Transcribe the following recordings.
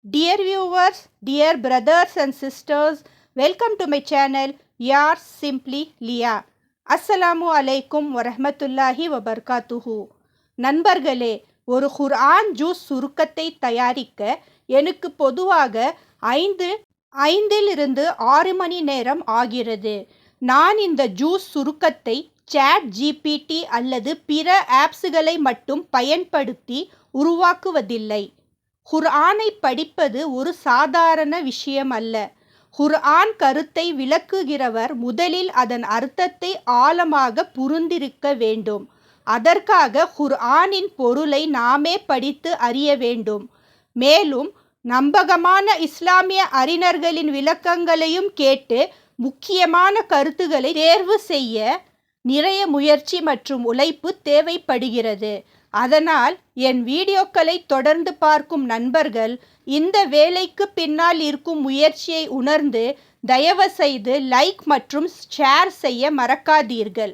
Dear viewers, dear brothers and sisters, welcome to my channel, Yours Simply Leah. அஸ்ஸலாமு அலைக்கும் வரஹ்மத்துல்லாஹி வபர்காத்துஹு. நண்பர்களே, ஒரு குர்ஆன் ஜூஸ் சுருக்கத்தை தயாரிக்க எனக்கு பொதுவாக 5 மணி நேரம் ஆகிறது. நான் இந்த ஜூஸ் சுருக்கத்தை சாட் ஜிபிடி அல்லது பிற ஆப்ஸ்களை மட்டும் பயன்படுத்தி உருவாக்குவதில்லை. குர்ஆனை படிப்பது ஒரு சாதாரண விஷயம் அல்ல. குர்ஆன் கருத்தை விளக்குகிறவர் முதலில் அதன் அர்த்தத்தை ஆழமாக புரிந்திருக்க வேண்டும். அதற்காக குர்ஆனின் பொருளை நாமே படித்து அறிய வேண்டும். மேலும் நம்பகமான இஸ்லாமிய அறிஞர்களின் விளக்கங்களையும் கேட்டு முக்கியமான கருத்துக்களை தேர்வு செய்ய நிறைய முயற்சி மற்றும் உழைப்பு தேவைப்படுகிறது. அதனால் என் வீடியோக்களை தொடர்ந்து பார்க்கும் நண்பர்கள் இந்த வேலைக்கு பின்னால் இருக்கும் முயற்சியை உணர்ந்து தயவு செய்து லைக் மற்றும் ஷேர் செய்ய மறக்காதீர்கள்.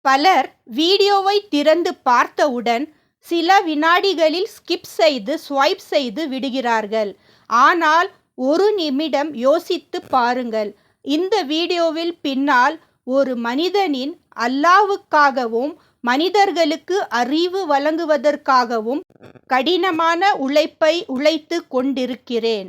பலர் வீடியோவை திறந்து பார்த்தவுடன் சில வினாடிகளில் ஸ்கிப் செய்து ஸ்வைப் செய்து விடுகிறார்கள். ஆனால் ஒரு நிமிடம் யோசித்து பாருங்கள். இந்த வீடியோவில் பின்னால் ஒரு மனிதனின் அல்லாஹ்வுக்காகவும் மனிதர்களுக்கு அறிவு வழங்குவதற்காகவும் கடினமான உழைப்பை உழைத்து கொண்டிருக்கிறேன்.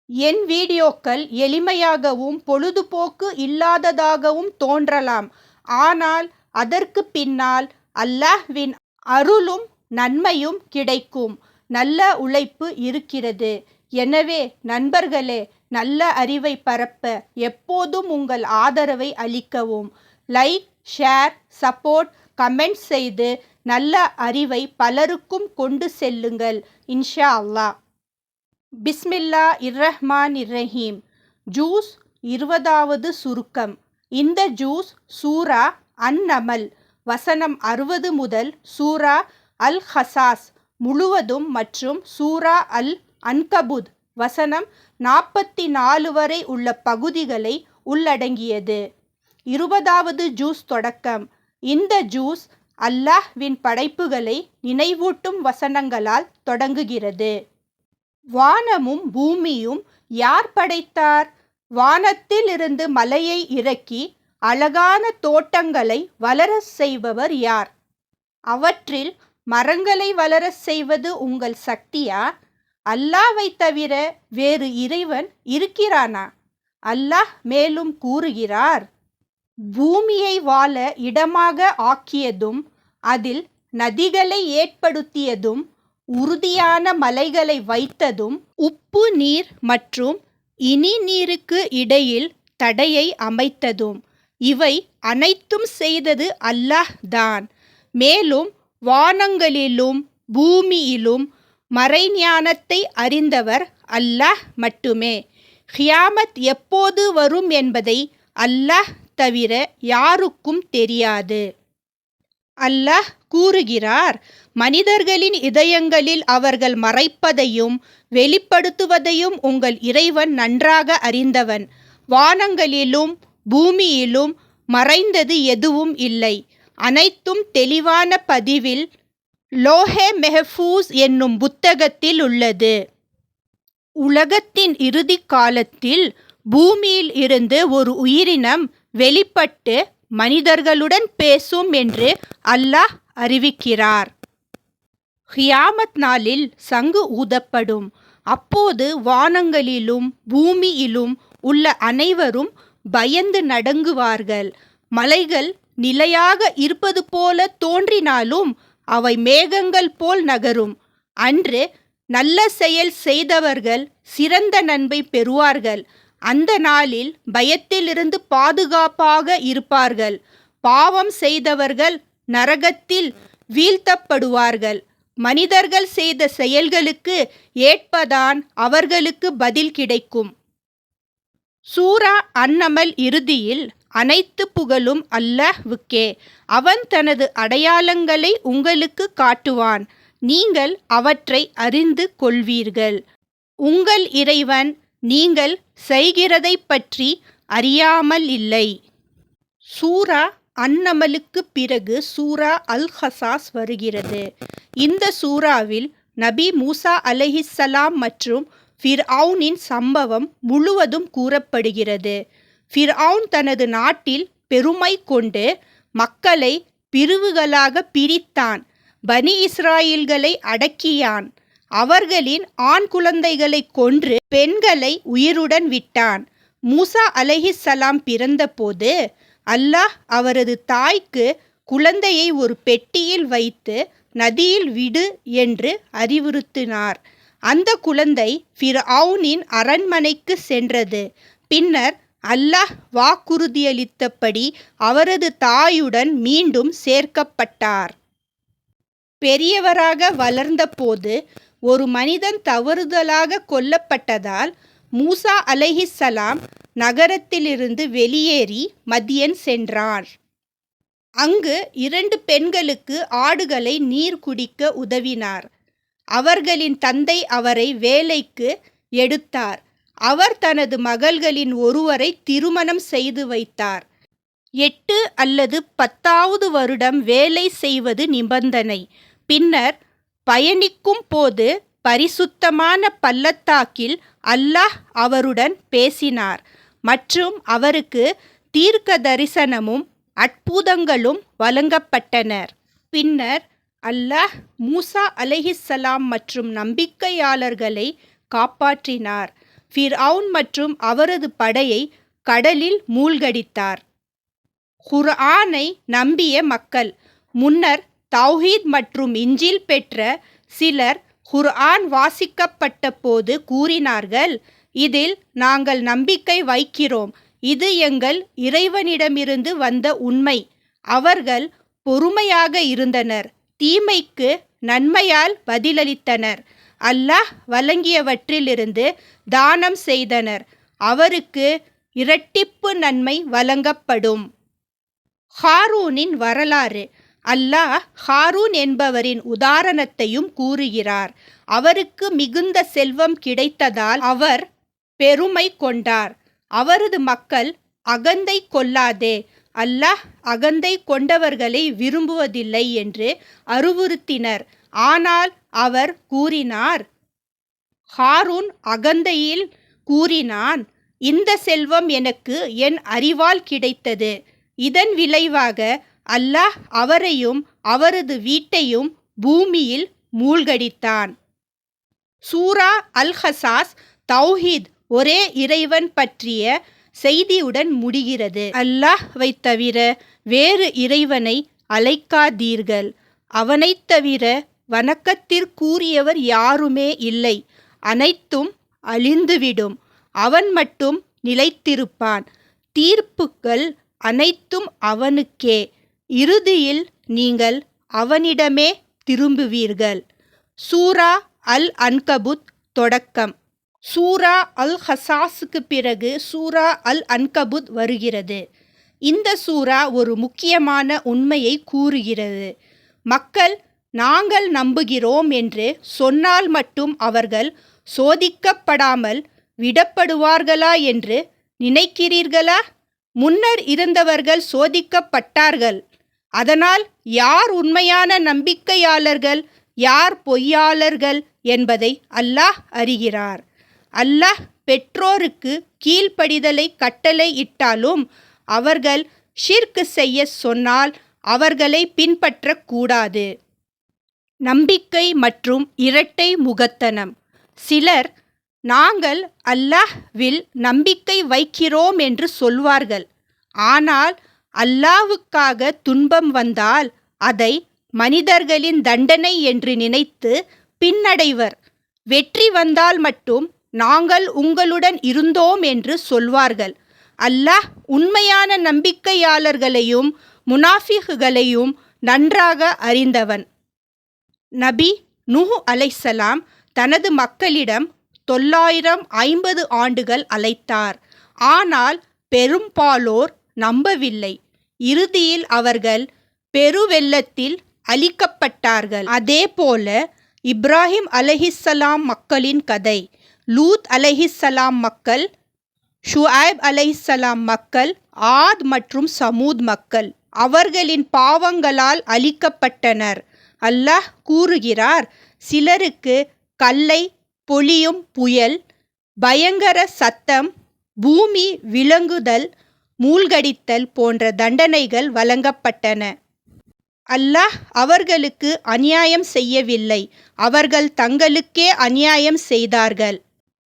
என் வீடியோக்கள் எளிமையாகவும் பொழுதுபோக்கு இல்லாததாகவும் தோன்றலாம். ஆனால் அதற்கு பின்னால் அல்லாஹ்வின் அருளும் நன்மையும் கிடைக்கும் நல்ல உழைப்பு இருக்கிறது. எனவே நண்பர்களே, நல்ல அறிவை பரப்ப எப்போதும் உங்கள் ஆதரவை அளிக்கவும். லைக், ஷேர், சப்போர்ட், கமெண்ட் செய்து நல்ல அறிவை பலருக்கும் கொண்டு செல்லுங்கள் இன்ஷா அல்லாஹ். பிஸ்மில்லா இர்ரஹ்மான் இர்ரஹீம். ஜூஸ் 20வது சுருக்கம். இந்த ஜூஸ் சூரா அன்-நமல் வசனம் 60 முதல் சூரா அல்-கசாஸ் முழுவதும் மற்றும் சூரா அல்-அன்கபூத் வசனம் 44 வரை உள்ள பகுதிகளை உள்ளடங்கியது. 20வது ஜூஸ் தொடக்கம். இந்த ஜூஸ் அல்லாஹ்வின் படைப்புகளை நினைவூட்டும் வசனங்களால் தொடங்குகிறது. வானமும் பூமியும் யார் படைத்தார்? வானத்தில் இருந்து மலையை இறக்கி அழகான தோட்டங்களை வளரச் செய்பவர் யார்? அவற்றில் மரங்களை வளரச் செய்வது உங்கள் சக்தியா? அல்லாஹ்வை தவிர வேறு இறைவன் இருக்கிறானா? அல்லாஹ் மேலும் கூறுகிறார், பூமியை வாழ இடமாக ஆக்கியதும் அதில் நதிகளை ஏற்படுத்தியதும் உறுதியான மலைகளை வைத்ததும் உப்பு நீர் மற்றும் இனி நீருக்கு இடையில் தடையை அமைத்ததும் இவை அனைத்தும் செய்தது அல்லாஹ் தான். மேலும் வானங்களிலும் பூமியிலும் மறைஞானத்தை அறிந்தவர் அல்லாஹ் மட்டுமே. கியாமத் எப்போது வரும் என்பதை அல்லாஹ் தவிர யாருக்கும் தெரியாது. அல்லாஹ் கூறுகிறார், மனிதர்களின் இதயங்களில் அவர்கள் மறைப்பதையும் வெளிப்படுத்துவதையும் உங்கள் இறைவன் நன்றாக அறிந்தவன். வானங்களிலும் பூமியிலும் மறைந்தது எதுவும் இல்லை. அனைத்தும் தெளிவான பதிவில் லோஹே மெஹ்ஃபூஸ் என்னும் புத்தகத்தில் உள்ளது. உலகத்தின் இறுதி காலத்தில் பூமியில் இருந்து ஒரு உயிரினம் வெளிப்பட்டு மனிதர்களுடன் பேசும் என்று அல்லாஹ் அறிவிக்கிறார். கியாமத் நாளில் சங்கு ஊதப்படும். அப்போது வானங்களிலும் பூமியிலும் உள்ள அனைவரும் பயந்து நடுங்குவார்கள். மலைகள் நிலையாக இருப்பது போல தோன்றினாலும் அவை மேகங்கள் போல் நகரும். அன்று நல்ல செயல் செய்தவர்கள் சிறந்த நன்மை பெறுவார்கள். அந்த நாளில் பயத்திலிருந்து பாதுகாப்பாக இருப்பார்கள். பாவம் செய்தவர்கள் நரகத்தில் வீழ்த்தப்படுவார்கள். மனிதர்கள் செய்த செயல்களுக்கு ஏற்பதான் அவர்களுக்கு பதில் கிடைக்கும். சூரா அன்-நமல் இறுதியில் அனைத்து புகழும் அல்லாஹ்வுக்கே. அவன் தனது அடையாளங்களை உங்களுக்கு காட்டுவான். நீங்கள் அவற்றை அறிந்து கொள்வீர்கள். உங்கள் இறைவன் நீங்கள் செய்கிறதை பற்றி அறியாமல் இல்லை. சூரா அன்-நமலுக்கு பிறகு சூரா அல்-கசாஸ் வருகிறது. இந்த சூறாவில் நபி மூசா அலைஹிஸ்ஸலாம் மற்றும் ஃபிர்அவுனின் சம்பவம் முழுவதும் கூறப்படுகிறது. ஃபிர்அவுன் தனது நாட்டில் பெருமை கொண்டு மக்களை பிரிவுகளாக பிரித்தான். பனி இஸ்ராயேல்களை அடக்கியான். அவர்களின் ஆண் குழந்தைகளை கொன்று பெண்களை உயிருடன் விட்டான். மூசா அலைஹிஸ்ஸலாம் பிறந்தபோது அல்லாஹ் அவரது தாய்க்கு குழந்தையை ஒரு பெட்டியில் வைத்து நதியில் விடு என்று அறிவுறுத்தினார். அந்த குழந்தை ஃபிர்அவுனின் அரண்மனைக்கு சென்றது. பின்னர் அல்லாஹ் வாக்குறுதியளித்தபடி அவரது தாயுடன் மீண்டும் சேர்க்கப்பட்டார். பெரியவராக வளர்ந்தபோது ஒரு மனிதன் தவறுதலாக கொல்லப்பட்டதால் மூசா அலைஹிஸ்ஸலாம் நகரத்திலிருந்து வெளியேறி மதியன் சென்றார். அங்கு 2 பெண்களுக்கு ஆடுகளை நீர் குடிக்க உதவினார். அவர்களின் தந்தை அவரை வேலைக்கு எடுத்தார். அவர் தனது மகள்களின் ஒருவரை திருமணம் செய்து வைத்தார். 8 அல்லது 10வது வருடம் வேலை செய்வது நிபந்தனை. பின்னர் பயணிக்கும் போது பரிசுத்தமான பள்ளத்தாக்கில் அல்லாஹ் அவருடன் பேசினார் மற்றும் அவருக்கு தீர்க்க தரிசனமும் அற்புதங்களும் வழங்கப்பட்டனர். பின்னர் அல்லாஹ் மூசா அலைஹிஸ்ஸலாம் மற்றும் நம்பிக்கையாளர்களை காப்பாற்றினார். ஃபிர்அவுன் மற்றும் அவரது படையை கடலில் மூழ்கடித்தார். குர்ஆனை நம்பிய மக்கள் முன்னர் தௌஹீத் மற்றும் இஞ்சில் பெற்ற சிலர் குர்ஆன் வாசிக்கப்பட்ட போது கூறினார்கள், இதில் நாங்கள் நம்பிக்கை வைக்கிறோம், இது எங்கள் இறைவனிடமிருந்து வந்த உண்மை. அவர்கள் பொறுமையாக இருந்தனர், தீமைக்கு நன்மையால் பதிலளித்தனர், அல்லாஹ் வழங்கியவற்றிலிருந்து தானம் செய்தனர், அவருக்கு இரட்டிப்பு நன்மை வழங்கப்படும். ஹாரூனின் வரலாறு. அல்லாஹ் ஹாரூன் என்பவரின் உதாரணத்தையும் கூறுகிறார். அவருக்கு மிகுந்த செல்வம் கிடைத்ததால் அவர் பெருமை கொண்டார். அவரது மக்கள் அகந்தை கொள்ளாதே, அல்லாஹ் அகந்தை கொண்டவர்களை விரும்புவதில்லை என்று அறிவுறுத்தினர். ஆனால் அவர் கூறினார், ஹாரூன் அகந்தையில் கூறினான், இந்த செல்வம் எனக்கு என் அறிவால் கிடைத்தது. இதன் விளைவாக அல்லாஹ் அவரையும் அவரது வீட்டையும் பூமியில் மூழ்கடித்தான். சூரா அல்-கசாஸ் தௌஹீத், ஒரே இறைவன் பற்றிய செய்தியுடன் முடிகிறது. அல்லாஹ்வை தவிர வேறு இறைவனை அழைக்காதீர்கள். அவனைத் தவிர வணக்கத்திற்குரியவர் யாருமே இல்லை. அனைத்தும் அழிந்துவிடும், அவன் மட்டும் நிலைத்திருப்பான். தீர்ப்புகள் அனைத்தும் அவனுக்கே. இறுதியில் நீங்கள் அவனிடமே திரும்புவீர்கள். சூரா அல்-அன்கபுத் தொடக்கம். சூரா அல்-கசாஸுக்கு பிறகு சூரா அல்-அன்கபுத் வருகிறது. இந்த சூரா ஒரு முக்கியமான உண்மையை கூறுகிறது. மக்கள் நாங்கள் நம்புகிறோம் என்று சொன்னால் மட்டும் அவர்கள் சோதிக்கப்படாமல் விடப்படுவார்களா என்று நினைக்கிறீர்களா? முன்னர் இருந்தவர்கள் சோதிக்கப்பட்டார்கள். அதனால் யார் உண்மையான நம்பிக்கையாளர்கள், யார் பொய்யாளர்கள் என்பதை அல்லாஹ் அறிகிறார். அல்லாஹ் பெற்றோருக்கு கீழ்ப்படிதலை கட்டளை இட்டாலும் அவர்கள் ஷிர்க் செய்ய சொன்னால் அவர்களை பின்பற்றக்கூடாது. நம்பிக்கை மற்றும் இரட்டை முகத்தனம். சிலர் நாங்கள் அல்லாஹ்வில் நம்பிக்கை வைக்கிறோம் என்று சொல்வார்கள். ஆனால் அல்லாஹ்வுக்காக துன்பம் வந்தால் அதை மனிதர்களின் தண்டனை என்று நினைத்து பின்னடைவர். வெற்றி வந்தால் மட்டும் நாங்கள் உங்களுடன் இருந்தோம் என்று சொல்வார்கள். அல்லாஹ் உண்மையான நம்பிக்கையாளர்களையும் முனாஃபிக்குகளையும் நன்றாக அறிந்தவன். நபி நூஹ் அலைஹிஸ்ஸலாம் தனது மக்களிடம் 950 ஆண்டுகள் அழைத்தார். ஆனால் பெரும்பாலோர் நம்பவில்லை. இறுதியில் அவர்கள் பெருவெள்ளத்தில் அழிக்கப்பட்டார்கள். அதேபோல இப்ராஹிம் அலைஹிஸ்ஸலாம் மக்களின் கதை, லூத் அலைஹிஸ்ஸலாம் மக்கள், ஷுஐப் அலைஹிஸ்ஸலாம் மக்கள், ஆத் மற்றும் சமூத் மக்கள் அவர்களின் பாவங்களால் அழிக்கப்பட்டனர். அல்லாஹ் கூறுகிறார், சிலருக்கு கல்லை பொழியும் புயல், பயங்கர சத்தம், பூமி விலங்குதல், மூழ்கடித்தல் போன்ற தண்டனைகள் வழங்கப்பட்டன. அல்லாஹ் அவர்களுக்கு அநியாயம் செய்யவில்லை, அவர்கள் தங்களுக்கே அநியாயம் செய்தார்கள்.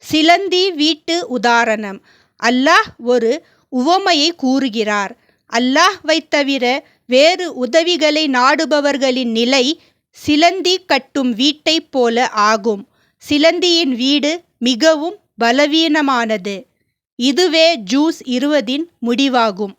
சிலந்தி வீட்டு உதாரணம். அல்லாஹ் ஒரு உவமையை கூறுகிறார். அல்லாஹ்வை தவிர வேறு உதவிகளை நாடுபவர்களின் நிலை சிலந்தி கட்டும் வீட்டைப் போல ஆகும். சிலந்தியின் வீடு மிகவும் பலவீனமானது. இதுவே ஜூஸ் 20 முடிவாகும்.